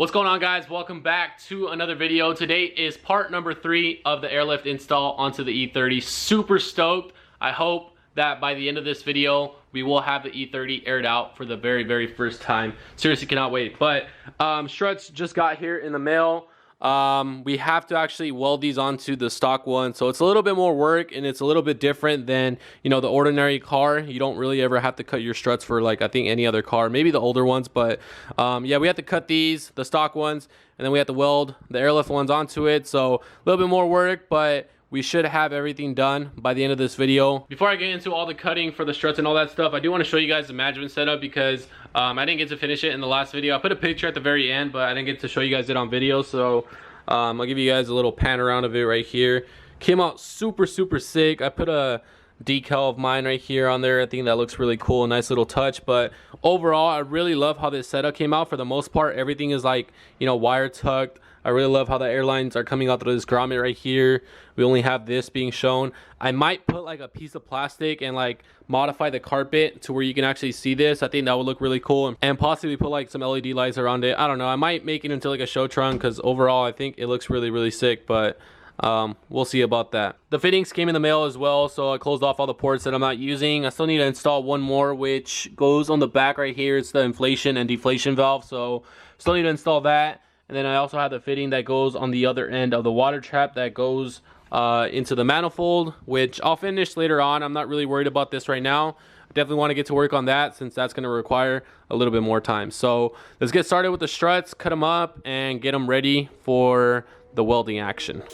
What's going on, guys? Welcome back to another video. Today is part number 3 of the AirLift install onto the E30. Super stoked. I hope that by the end of this video we will have the E30 aired out for the very first time. Seriously, cannot wait. But struts just got here in the mail. We have to actually weld these onto the stock one, so it's a little bit more work and it's a little bit different than, you know, the ordinary car. You don't really ever have to cut your struts for, like, I think any other car, maybe the older ones, but yeah, we have to cut these, the stock ones, and then we have to weld the AirLift ones onto it. So a little bit more work, but we should have everything done by the end of this video. Before I get into all the cutting for the struts and all that stuff, I do want to show you guys the management setup because I didn't get to finish it in the last video. I put a picture at the very end, but I didn't get to show you guys it on video. So I'll give you guys a little pan around of it right here. Came out super sick. I put a decal of mine right here on there. I think that looks really cool, a nice little touch. But overall, I really love how this setup came out. For the most part, everything is, like, you know, wire tucked. I really love how the airlines are coming out through this grommet right here. We only have this being shown. I might put like a piece of plastic and like modify the carpet to where you can actually see this. I think that would look really cool, and possibly put like some LED lights around it. I don't know, I might make it into like a show trunk because overall I think it looks really sick, but we'll see about that. The fittings came in the mail as well, so I closed off all the ports that I'm not using. I still need to install one more, which goes on the back right here. It's the inflation and deflation valve, so still need to install that. And then I also have the fitting that goes on the other end of the water trap that goes into the manifold, which I'll finish later on. I'm not really worried about this right now. I definitely want to get to work on that since that's going to require a little bit more time. So let's get started with the struts, cut them up, and get them ready for the welding action.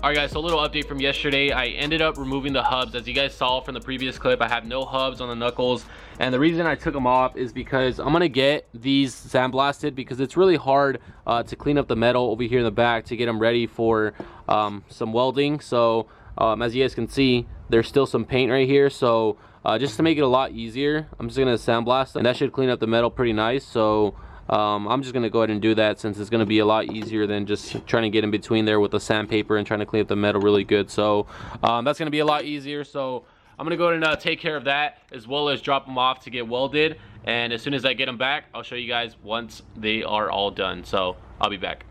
Alright guys, so a little update from yesterday. I ended up removing the hubs. As you guys saw from the previous clip, I have no hubs on the knuckles, and the reason I took them off is because I'm gonna get these sandblasted because it's really hard to clean up the metal over here in the back to get them ready for some welding. So as you guys can see, there's still some paint right here, so just to make it a lot easier, I'm just gonna sandblast them, and that should clean up the metal pretty nice. So I'm just gonna go ahead and do that since it's gonna be a lot easier than just trying to get in between there with the sandpaper and trying to clean up the metal really good. So that's gonna be a lot easier. So I'm gonna go ahead and take care of that, as well as drop them off to get welded. And as soon as I get them back, I'll show you guys once they are all done. So I'll be back.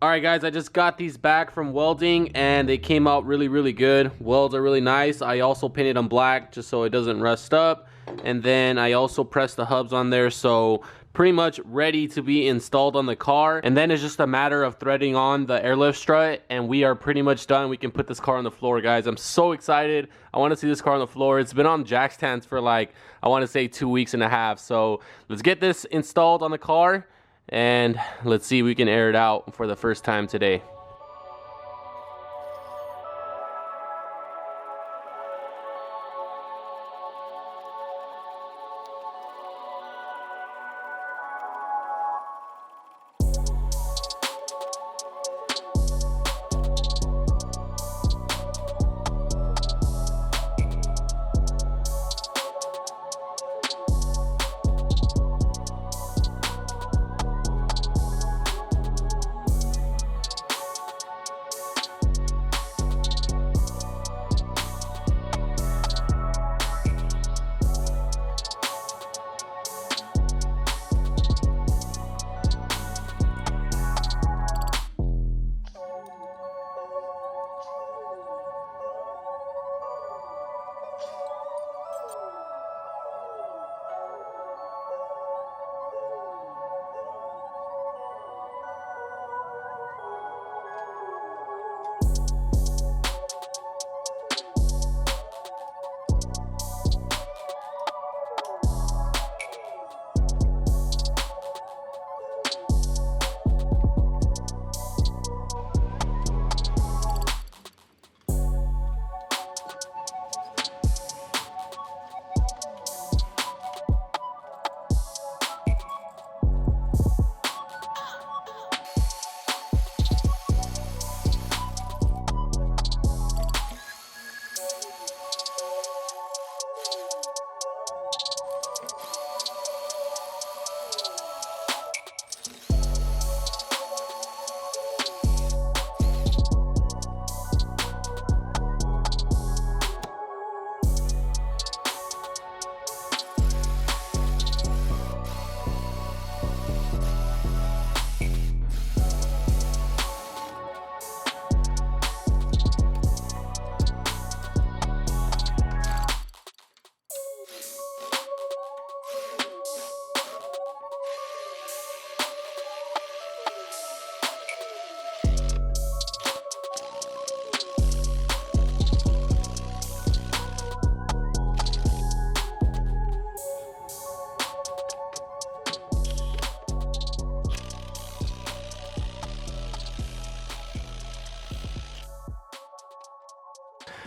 Alright guys, I just got these back from welding and they came out really good. Welds are really nice. I also painted them black just so it doesn't rust up. And then I also pressed the hubs on there, so pretty much ready to be installed on the car. And then it's just a matter of threading on the AirLift strut, and we are pretty much done. We can put this car on the floor, guys. I'm so excited. I want to see this car on the floor. It's been on jack stands for, like, I want to say 2.5 weeks. So let's get this installed on the car and let's see if we can air it out for the first time today.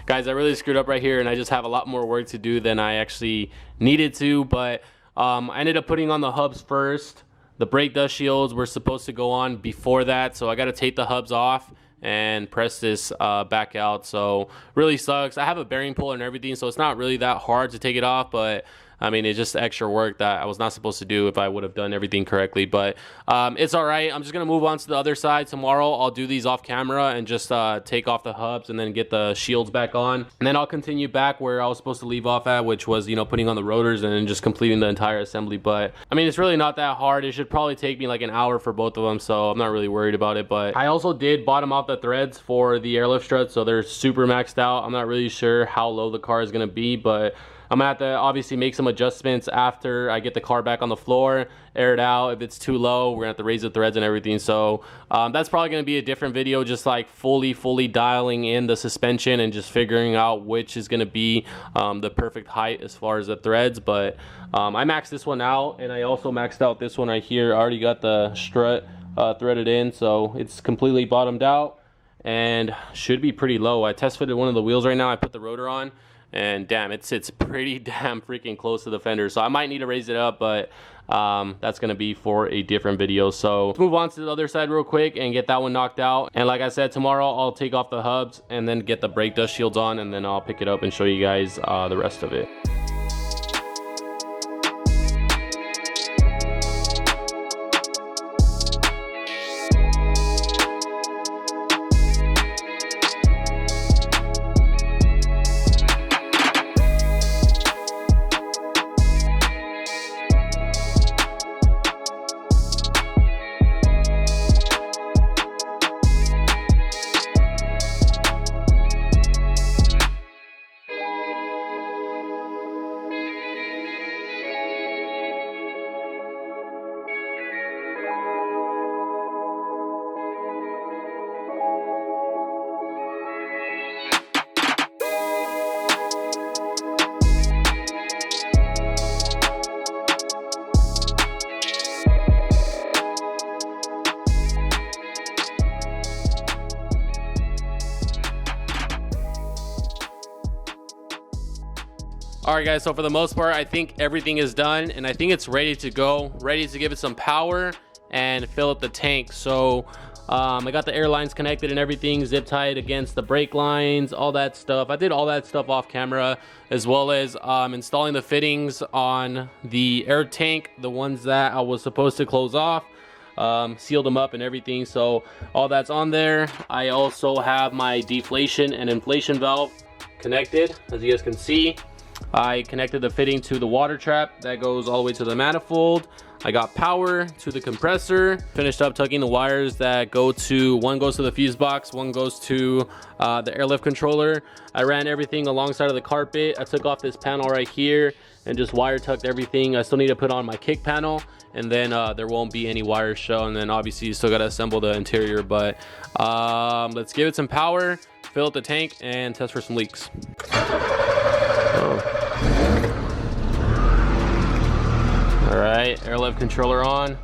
guys, I really screwed up right here, and I just have a lot more work to do than I actually needed to. But I ended up putting on the hubs first. The brake dust shields were supposed to go on before that, so I got to take the hubs off and press this back out. So really sucks. I have a bearing puller and everything, so it's not really that hard to take it off, but I mean, it's just extra work that I was not supposed to do if I would have done everything correctly. But it's all right. I'm just going to move on to the other side. Tomorrow, I'll do these off camera and just take off the hubs and then get the shields back on. And then I'll continue back where I was supposed to leave off at, which was, you know, putting on the rotors and then just completing the entire assembly. But I mean, it's really not that hard. It should probably take me like an hour for both of them, so I'm not really worried about it. But I also did bottom out the threads for the AirLift struts, so they're super maxed out. I'm not really sure how low the car is going to be, but I'm gonna have to obviously make some adjustments after I get the car back on the floor, air it out. If it's too low, we're gonna have to raise the threads and everything. So that's probably gonna be a different video, just like fully dialing in the suspension and just figuring out which is gonna be the perfect height as far as the threads. But I maxed this one out, and I also maxed out this one right here. I already got the strut threaded in, so it's completely bottomed out and should be pretty low. I test fitted one of the wheels right now. I put the rotor on, and damn, it sits pretty damn freaking close to the fender, so I might need to raise it up, but that's gonna be for a different video. So let's move on to the other side real quick and get that one knocked out. And like I said, tomorrow I'll take off the hubs and then get the brake dust shields on, and then I'll pick it up and show you guys the rest of it. All right, guys, so for the most part, I think everything is done, and I think it's ready to go, ready to give it some power and fill up the tank. So I got the air lines connected and everything, zip tied against the brake lines, all that stuff. I did all that stuff off camera, as well as installing the fittings on the air tank, the ones that I was supposed to close off. Sealed them up and everything, so all that's on there. I also have my deflation and inflation valve connected, as you guys can see. I connected the fitting to the water trap that goes all the way to the manifold. I got power to the compressor, finished up tucking the wires that go to, one goes to the fuse box, one goes to the AirLift controller. I ran everything alongside of the carpet. I took off this panel right here and just wire tucked everything. I still need to put on my kick panel, and then there won't be any wires shown. And then obviously you still got to assemble the interior, but let's give it some power, fill up the tank, and test for some leaks. All right, AirLift controller on.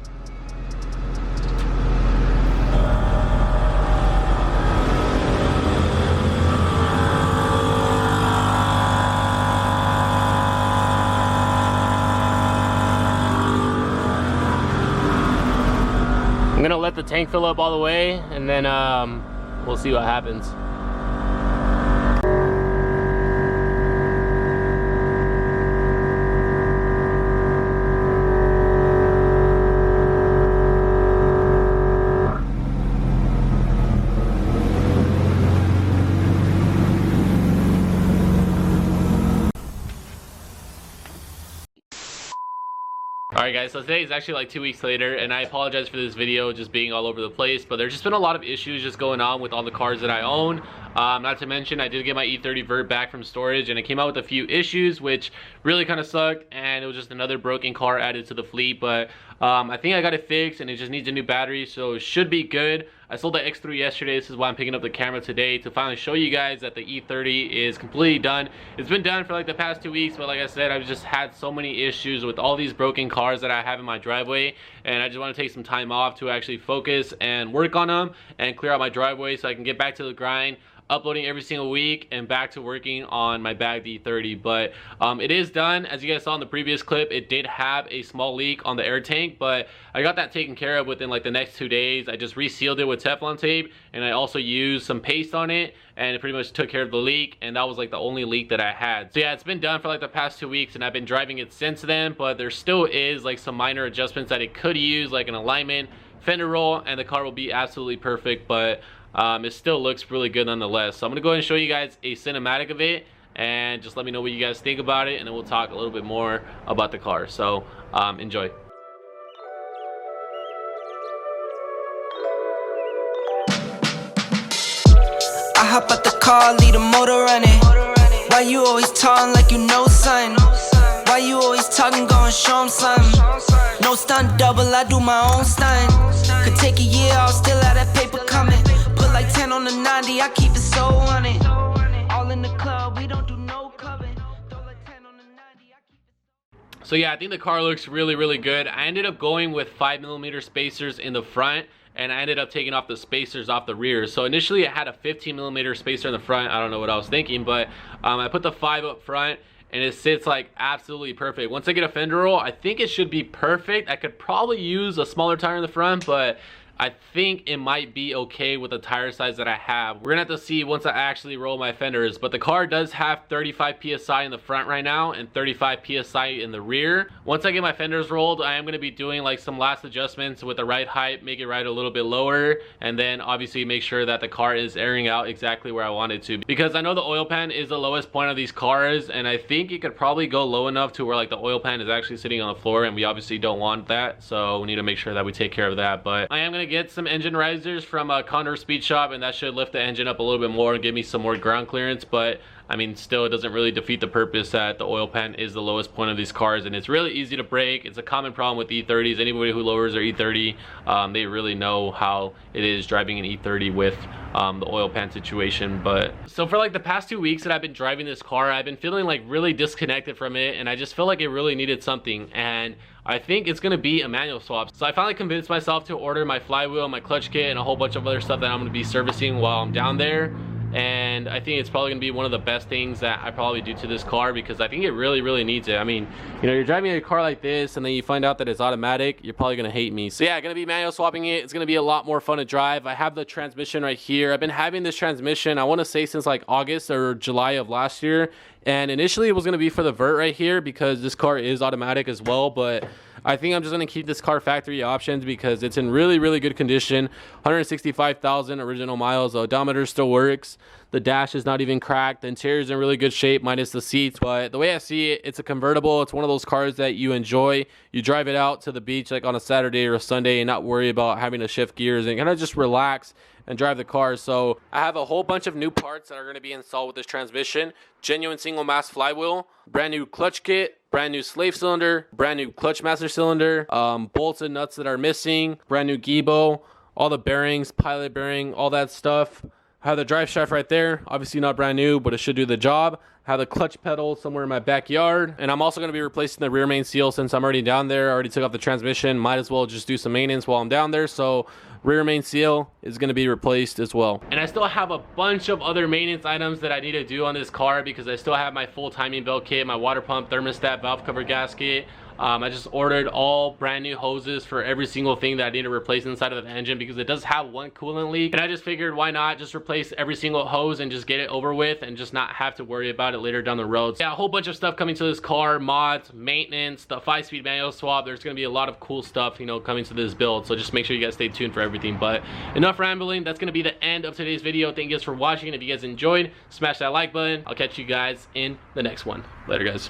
I'm gonna let the tank fill up all the way, and then we'll see what happens. Alright guys, so today is actually like 2 weeks later, and I apologize for this video just being all over the place, but there's just been a lot of issues just going on with all the cars that I own. Not to mention, I did get my E30 vert back from storage, and it came out with a few issues which really kind of sucked, and it was just another broken car added to the fleet. But I think I got it fixed, and it just needs a new battery, so it should be good. I sold the X3 yesterday. This is why I'm picking up the camera today, to finally show you guys that the E30 is completely done. It's been done for like the past 2 weeks, but like I said, I've just had so many issues with all these broken cars that I have in my driveway, and I just want to take some time off to actually focus and work on them and clear out my driveway so I can get back to the grind uploading every single week and back to working on my bagged E30. But it is done. As you guys saw in the previous clip, it did have a small leak on the air tank, but I got that taken care of within like the next 2 days. I just resealed it with Teflon tape, and I also used some paste on it, and it pretty much took care of the leak, and that was like the only leak that I had. So yeah, it's been done for like the past 2 weeks, and I've been driving it since then, but there still is like some minor adjustments that it could use, like an alignment, fender roll, and the car will be absolutely perfect. But it still looks really good nonetheless. So I'm gonna go ahead and show you guys a cinematic of it, and just let me know what you guys think about it, and then we'll talk a little bit more about the car. So enjoy. I hop out the car, leave the motor running. Why you always talking like you know something? Why you always talking, go and show 'em something? No stunt double, I do my own stunt. Could take a year, I'll still have that paper coming. Put like 10 on the 90, I keep it so on it. All in the club, we don't do no clubbing. Throw like 10 on the 90, I keep it. So yeah, I think the car looks really good. I ended up going with 5mm spacers in the front, and I ended up taking off the spacers off the rear. So initially it had a 15mm spacer in the front. I don't know what I was thinking, but I put the 5 up front, and it sits like absolutely perfect. Once I get a fender roll, I think it should be perfect. I could probably use a smaller tire in the front, but I think it might be okay with the tire size that I have. We're gonna have to see once I actually roll my fenders, but the car does have 35 PSI in the front right now and 35 PSI in the rear. Once I get my fenders rolled, I am gonna be doing like some last adjustments with the ride height, make it ride a little bit lower, and then obviously make sure that the car is airing out exactly where I want it to. Because I know the oil pan is the lowest point of these cars, and I think it could probably go low enough to where like the oil pan is actually sitting on the floor, and we obviously don't want that, so we need to make sure that we take care of that. But I am gonna get some engine risers from Condor Speed Shop, and that should lift the engine up a little bit more and give me some more ground clearance. But I mean, still, it doesn't really defeat the purpose that the oil pan is the lowest point of these cars, and it's really easy to break. It's a common problem with E30s. Anybody who lowers their E30, they really know how it is driving an E30 with the oil pan situation. But so for like the past 2 weeks that I've been driving this car, I've been feeling like really disconnected from it, and I just feel like it really needed something, and I think it's gonna be a manual swap. So I finally convinced myself to order my flywheel, my clutch kit, and a whole bunch of other stuff that I'm gonna be servicing while I'm down there. And I think it's probably gonna be one of the best things that I probably do to this car, because I think it really needs it. I mean, you know, you're driving a car like this and then you find out that it's automatic, you're probably gonna hate me. So yeah, gonna be manual swapping it. It's gonna be a lot more fun to drive. I have the transmission right here. I've been having this transmission, I want to say, since like August or July of last year. And initially it was gonna be for the vert right here, because this car is automatic as well, but I think I'm just gonna keep this car factory options because it's in really good condition. 165,000 original miles. The odometer still works. The dash is not even cracked. The interior is in really good shape minus the seats. But the way I see it, it's a convertible. It's one of those cars that you enjoy. You drive it out to the beach like on a Saturday or a Sunday and not worry about having to shift gears and kind of just relax and drive the car. So I have a whole bunch of new parts that are going to be installed with this transmission. Genuine single mass flywheel, brand new clutch kit, brand new slave cylinder, brand new clutch master cylinder, bolts and nuts that are missing, brand new gebo, all the bearings, pilot bearing, all that stuff. I have the drive shaft right there, obviously not brand new, but it should do the job. I have the clutch pedal somewhere in my backyard, and I'm also going to be replacing the rear main seal since I'm already down there. I already took off the transmission, might as well just do some maintenance while I'm down there. So rear main seal is going to be replaced as well. And I still have a bunch of other maintenance items that I need to do on this car, because I still have my full timing belt kit, my water pump, thermostat, valve cover gasket. I just ordered all brand new hoses for every single thing that I need to replace inside of the engine, because it does have one coolant leak, and I just figured why not just replace every single hose and just get it over with and just not have to worry about it later down the road. So yeah, a whole bunch of stuff coming to this car, mods, maintenance, the 5-speed manual swap. There's going to be a lot of cool stuff, you know, coming to this build, so just make sure you guys stay tuned for everything. But enough rambling. That's going to be the end of today's video. Thank you guys for watching. If you guys enjoyed, smash that like button. I'll catch you guys in the next one. Later, guys.